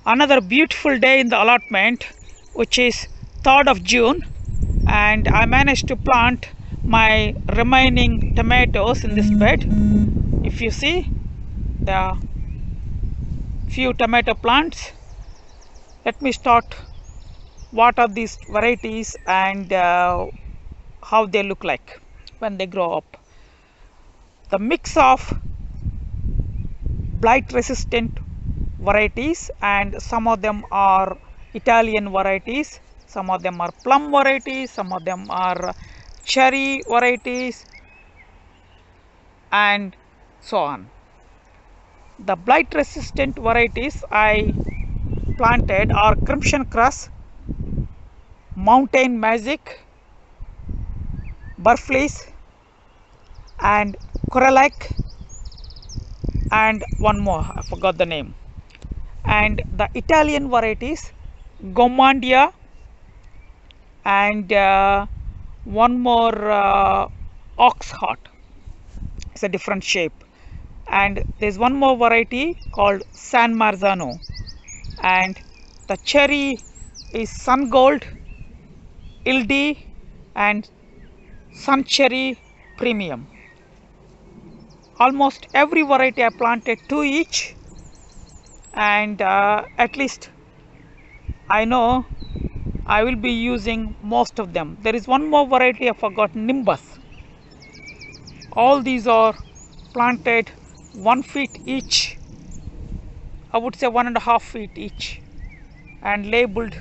Another beautiful day in the allotment, which is 3rd of June, and I managed to plant my remaining tomatoes in this bed. If you see the few tomato plants, let me start what are these varieties and how they look like when they grow up. The mix of blight resistant varieties, and some of them are Italian varieties, some of them are plum varieties, some of them are cherry varieties, and so on. The blight resistant varieties I planted are Crimson Crust, Mountain Magic, Burfleece, and Coralic, and one more, I forgot the name. And the Italian varieties, Gomandia, and one more Oxheart. It's a different shape. And there's one more variety called San Marzano. And the cherry is Sun Gold, Ildi, and Sun Cherry Premium. Almost every variety I planted 2 each, and at least I know I will be using most of them. There is one more variety I forgot, Nimbus. All these are planted 1 feet each, I would say 1.5 feet each, and labeled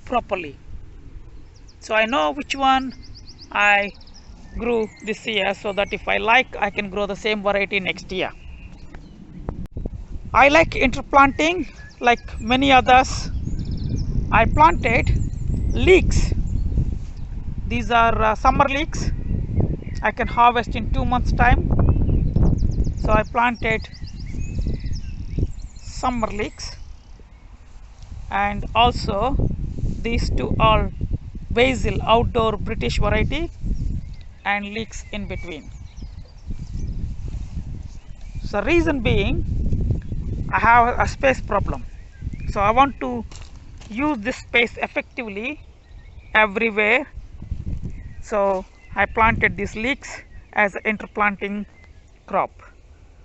properly. So I know which one I grew this year, so that if I like, I can grow the same variety next year. I like interplanting like many others. I planted leeks. These are summer leeks. I can harvest in 2 months time. So I planted summer leeks, and also these two are basil, outdoor British variety, and leeks in between. So reason being, I have a space problem, so I want to use this space effectively everywhere. So I planted these leeks as an interplanting crop.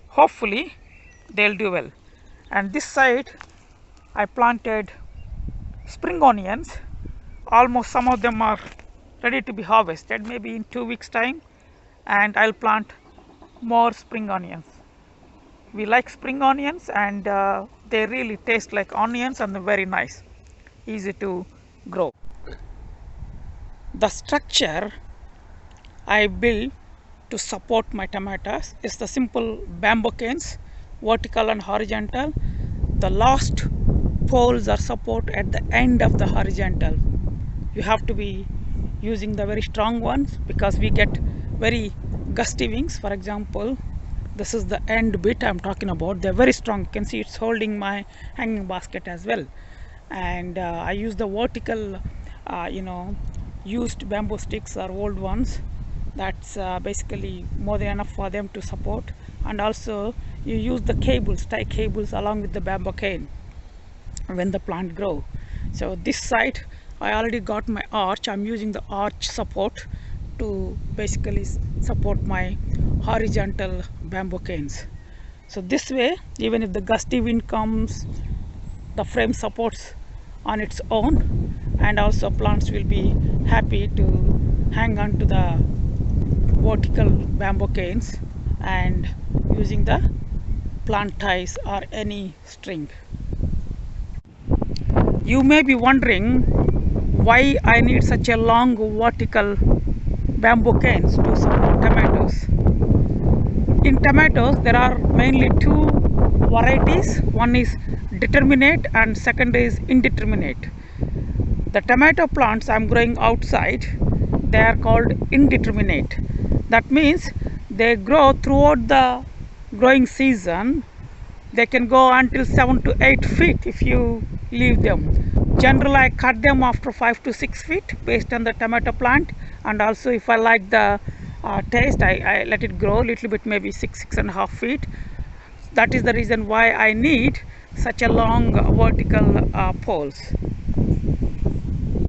Hopefully they'll do well. And this side I planted spring onions. Almost some of them are ready to be harvested, maybe in 2 weeks time, and I'll plant more spring onions. We like spring onions, and they really taste like onions, and they're very nice, easy to grow. The structure I built to support my tomatoes is the simple bamboo canes, vertical and horizontal. The last poles are support at the end of the horizontal. You have to be using the very strong ones, because we get very gusty winds. For example, this is the end bit I'm talking about. They're very strong. You can see it's holding my hanging basket as well. And I use the vertical used bamboo sticks or old ones. That's basically more than enough for them to support. And also you use the cables, tie cables along with the bamboo cane when the plant grow. So this side I already got my arch. I'm using the arch support to basically support my horizontal bamboo canes. So this way, even if the gusty wind comes, the frame supports on its own, and also plants will be happy to hang on to the vertical bamboo canes and using the plant ties or any string. You may be wondering why I need such a long vertical bamboo canes to support tomatoes. In tomatoes there are mainly 2 varieties. One is determinate and second is indeterminate. The tomato plants I'm growing outside, they are called indeterminate. That means they grow throughout the growing season. They can go until 7 to 8 feet if you leave them. Generally I cut them after 5 to 6 feet based on the tomato plant, and also if I like the taste, I let it grow a little bit, maybe 6.5 feet. that is the reason why I need such a long vertical poles.